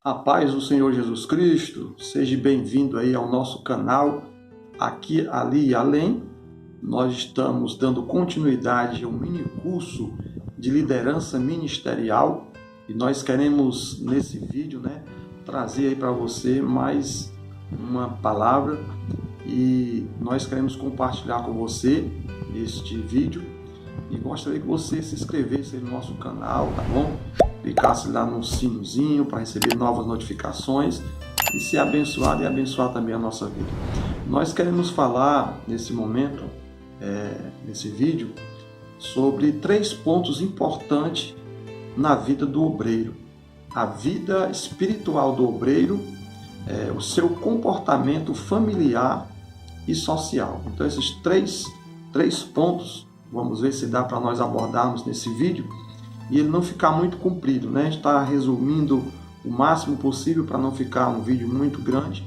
A paz do Senhor Jesus Cristo, seja bem-vindo aí ao nosso canal Aqui, Ali e Além. Nós estamos dando continuidade a um mini curso de liderança ministerial e nós queremos nesse vídeo, trazer aí para você mais uma palavra e nós queremos compartilhar com você este vídeo e gostaria que você se inscrevesse aí no nosso canal, tá bom? Clicasse lá no sinozinho para receber novas notificações e ser abençoado e abençoar também a nossa vida. Nós queremos falar nesse momento, nesse vídeo, sobre 3 pontos importantes na vida do obreiro. A vida espiritual do obreiro, o seu comportamento familiar e social. Então esses três pontos, vamos ver se dá para nós abordarmos nesse vídeo e ele não ficar muito comprido, A gente está resumindo o máximo possível para não ficar um vídeo muito grande,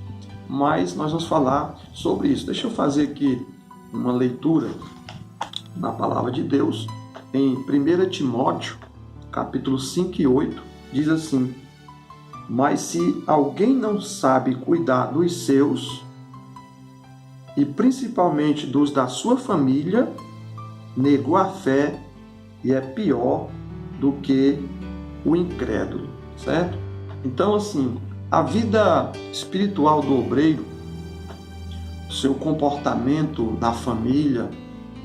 mas nós vamos falar sobre isso. Deixa eu fazer aqui uma leitura na palavra de Deus em 1 Timóteo, capítulo 5 e 8, diz assim: mas se alguém não sabe cuidar dos seus, e principalmente dos da sua família, negou a fé e é pior do que o incrédulo, certo? Então, assim, a vida espiritual do obreiro, o seu comportamento na família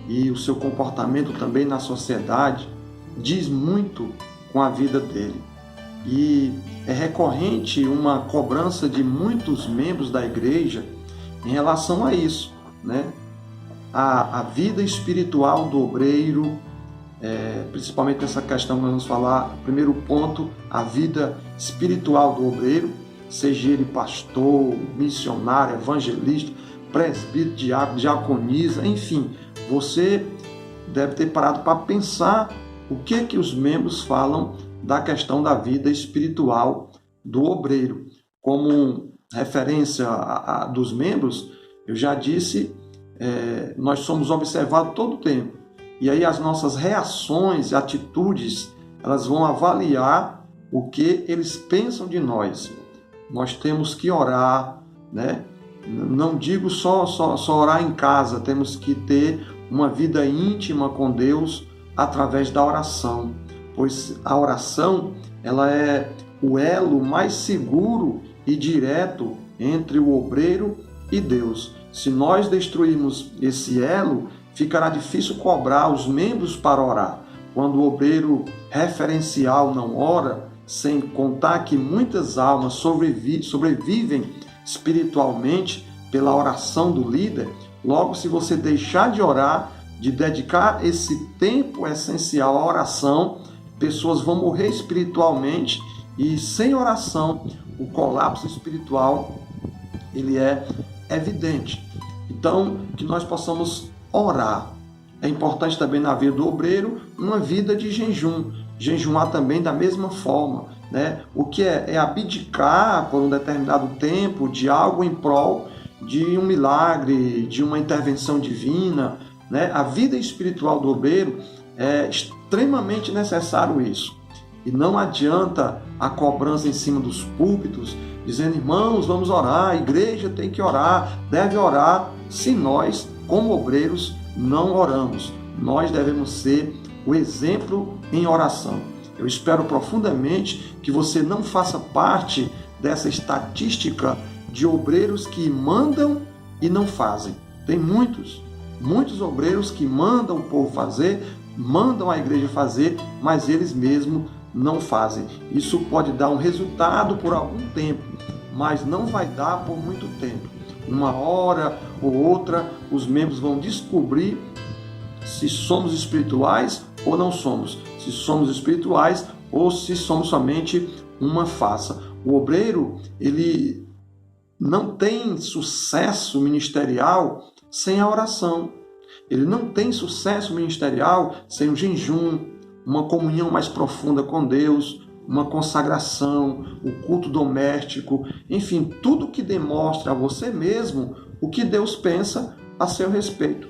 e o seu comportamento também na sociedade, diz muito com a vida dele. E é recorrente uma cobrança de muitos membros da igreja em relação a isso, A vida espiritual do obreiro, principalmente nessa questão que nós vamos falar, primeiro ponto, a vida espiritual do obreiro, seja ele pastor, missionário, evangelista, presbítero, diácono, diaconisa, enfim, você deve ter parado para pensar o que os membros falam da questão da vida espiritual do obreiro. Como referência dos membros, eu já disse, nós somos observados todo o tempo. E aí as nossas reações e atitudes, elas vão avaliar o que eles pensam de nós. Nós temos que orar, Não digo só orar em casa, temos que ter uma vida íntima com Deus através da oração, pois a oração, ela é o elo mais seguro e direto entre o obreiro e Deus. Se nós destruirmos esse elo, ficará difícil cobrar os membros para orar. Quando o obreiro referencial não ora, sem contar que muitas almas sobrevivem espiritualmente pela oração do líder, logo se você deixar de orar, de dedicar esse tempo essencial à oração, pessoas vão morrer espiritualmente e sem oração o colapso espiritual ele é evidente. Então, que nós possamos orar. É importante também na vida do obreiro uma vida de jejum. Jejuar também da mesma forma, O que é abdicar por um determinado tempo de algo em prol de um milagre, de uma intervenção divina, A vida espiritual do obreiro é extremamente necessário isso. E não adianta a cobrança em cima dos púlpitos, dizendo, irmãos, vamos orar, a igreja tem que orar, deve orar, se nós, como obreiros, não oramos. Nós devemos ser o exemplo em oração. Eu espero profundamente que você não faça parte dessa estatística de obreiros que mandam e não fazem. Tem muitos obreiros que mandam o povo fazer, mandam a igreja fazer, mas eles mesmos não fazem. Isso pode dar um resultado por algum tempo, mas não vai dar por muito tempo. Uma hora ou outra, os membros vão descobrir se somos espirituais ou não somos. Se somos espirituais ou se somos somente uma farsa. O obreiro, ele não tem sucesso ministerial sem a oração. Ele não tem sucesso ministerial sem o jejum, uma comunhão mais profunda com Deus, uma consagração, o culto doméstico, enfim, tudo que demonstra a você mesmo o que Deus pensa a seu respeito.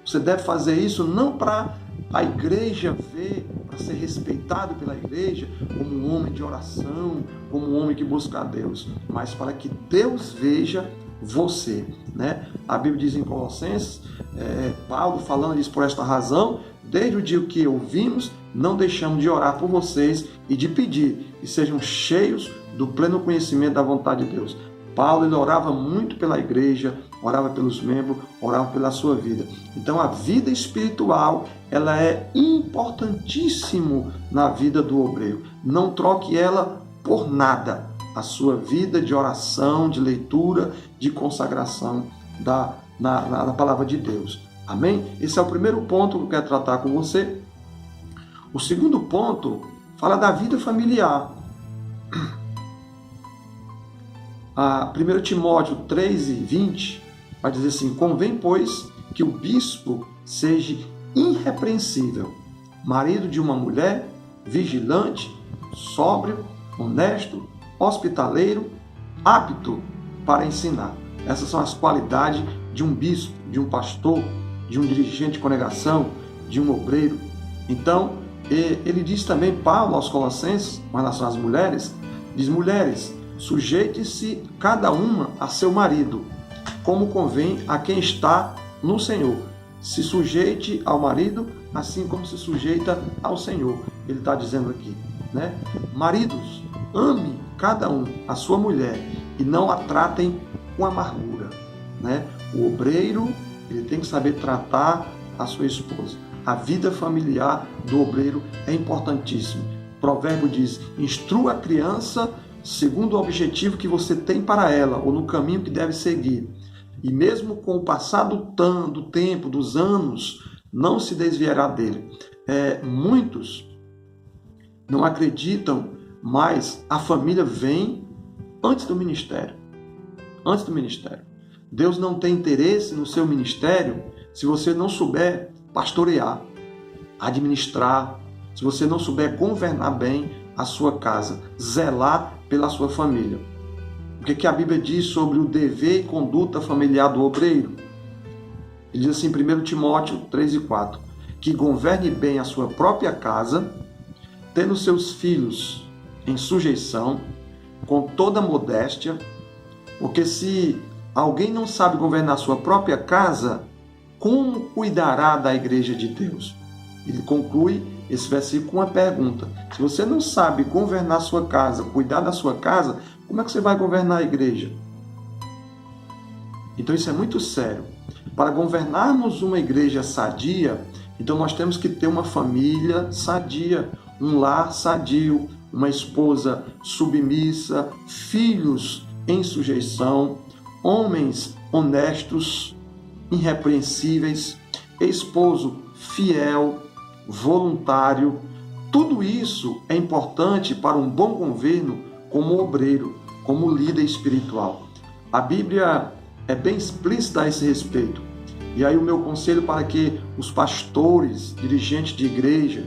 Você deve fazer isso não para a igreja ver, para ser respeitado pela igreja como um homem de oração, como um homem que busca a Deus, mas para que Deus veja você, né? A Bíblia diz em Colossenses, Paulo falando disso: por esta razão, desde o dia que ouvimos, não deixamos de orar por vocês e de pedir que sejam cheios do pleno conhecimento da vontade de Deus. Paulo, ele orava muito pela igreja, orava pelos membros, orava pela sua vida. Então a vida espiritual, ela é importantíssima na vida do obreiro. Não troque ela por nada. A sua vida de oração, de leitura, de consagração na palavra de Deus. Amém? Esse é o primeiro ponto que eu quero tratar com você. O segundo ponto fala da vida familiar. 1 Timóteo 3:20 vai dizer assim: convém, pois, que o bispo seja irrepreensível, marido de uma mulher, vigilante, sóbrio, honesto, hospitaleiro, apto para ensinar. Essas são as qualidades de um bispo, de um pastor, de um dirigente de congregação, de um obreiro. Então, ele diz também, Paulo, aos Colossenses, com relação às mulheres, diz: mulheres, sujeite-se cada uma a seu marido, como convém a quem está no Senhor. Se sujeite ao marido, assim como se sujeita ao Senhor. Ele está dizendo aqui, né? Maridos, ame cada um a sua mulher e não a tratem com amargura, né? O obreiro, ele tem que saber tratar a sua esposa. A vida familiar do obreiro é importantíssima. O provérbio diz: instrua a criança segundo o objetivo que você tem para ela, ou no caminho que deve seguir. E mesmo com o passar do tempo, dos anos, não se desviará dele. Muitos não acreditam, mas a família vem antes do ministério. Antes do ministério. Deus não tem interesse no seu ministério se você não souber pastorear, administrar, se você não souber governar bem a sua casa, zelar pela sua família. O que a Bíblia diz sobre o dever e conduta familiar do obreiro? Ele diz assim, 1 Timóteo 3:4, que governe bem a sua própria casa, tendo seus filhos em sujeição, com toda modéstia, porque se alguém não sabe governar a sua própria casa, como cuidará da igreja de Deus? Ele conclui esse versículo com uma pergunta: se você não sabe governar a sua casa, cuidar da sua casa, como é que você vai governar a igreja? Então isso é muito sério. Para governarmos uma igreja sadia, então nós temos que ter uma família sadia, um lar sadio, uma esposa submissa, filhos em sujeição, homens honestos, irrepreensíveis, esposo fiel, voluntário. Tudo isso é importante para um bom governo como obreiro, como líder espiritual. A Bíblia é bem explícita a esse respeito. E aí o meu conselho para que os pastores, dirigentes de igreja,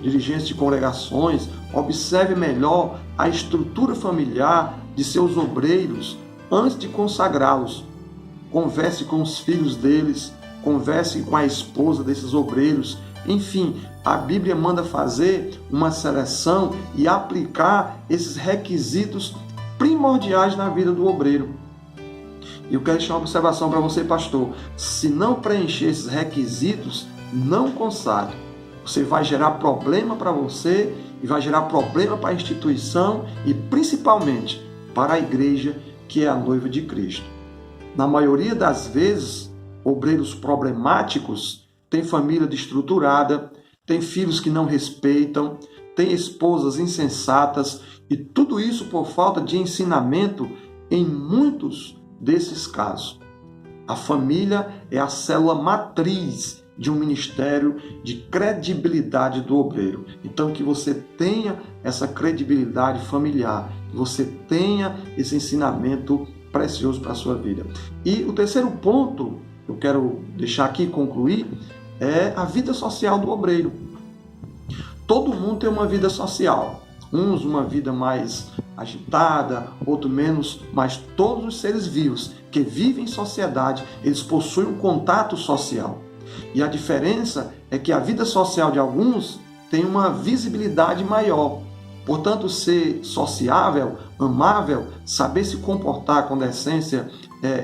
dirigentes de congregações, observem melhor a estrutura familiar de seus obreiros antes de consagrá-los. Converse com os filhos deles, converse com a esposa desses obreiros. Enfim, a Bíblia manda fazer uma seleção e aplicar esses requisitos primordiais na vida do obreiro. E eu quero deixar uma observação para você, pastor. Se não preencher esses requisitos, não consagre. Você vai gerar problema para você e vai gerar problema para a instituição e principalmente para a igreja, que é a noiva de Cristo. Na maioria das vezes, obreiros problemáticos têm família destruturada, têm filhos que não respeitam, têm esposas insensatas e tudo isso por falta de ensinamento em muitos desses casos. A família é a célula matriz de um ministério de credibilidade do obreiro. Então, que você tenha essa credibilidade familiar, que você tenha esse ensinamento precioso para a sua vida. E o terceiro ponto que eu quero deixar aqui e concluir é a vida social do obreiro. Todo mundo tem uma vida social. Uns uma vida mais agitada, outros menos, mas todos os seres vivos que vivem em sociedade, eles possuem um contato social. E a diferença é que a vida social de alguns tem uma visibilidade maior. Portanto, ser sociável, amável, saber se comportar com decência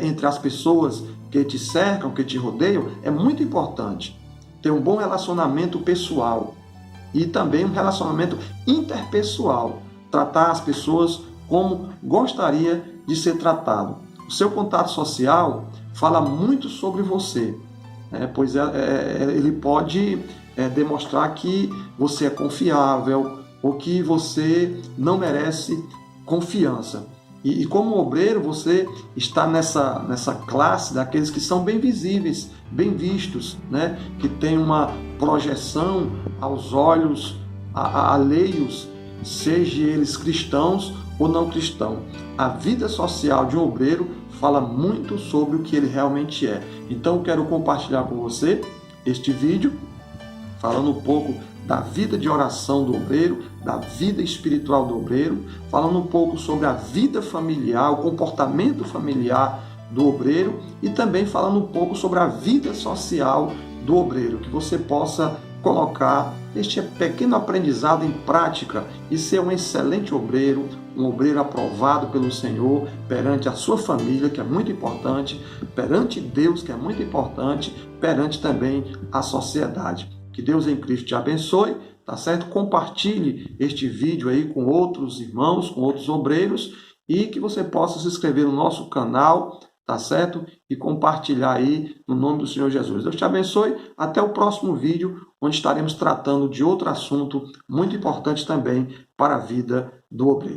entre as pessoas que te cercam, que te rodeiam, é muito importante. Ter um bom relacionamento pessoal e também um relacionamento interpessoal. Tratar as pessoas como gostaria de ser tratado. O seu contato social fala muito sobre você, pois ele pode demonstrar que você é confiável ou que você não merece confiança. E como obreiro, você está nessa classe daqueles que são bem visíveis, bem vistos, que tem uma projeção aos olhos alheios, seja eles cristãos ou não cristãos. A vida social de um obreiro fala muito sobre o que ele realmente é. Então, eu quero compartilhar com você este vídeo, falando um pouco da vida de oração do obreiro, da vida espiritual do obreiro, falando um pouco sobre a vida familiar, o comportamento familiar do obreiro e também falando um pouco sobre a vida social do obreiro, que você possa colocar este pequeno aprendizado em prática e ser um excelente obreiro, um obreiro aprovado pelo Senhor perante a sua família, que é muito importante, perante Deus, que é muito importante, perante também a sociedade. Que Deus em Cristo te abençoe, tá certo? Compartilhe este vídeo aí com outros irmãos, com outros obreiros e que você possa se inscrever no nosso canal, tá certo? E compartilhar aí no nome do Senhor Jesus. Deus te abençoe. Até o próximo vídeo, onde estaremos tratando de outro assunto muito importante também para a vida do obreiro.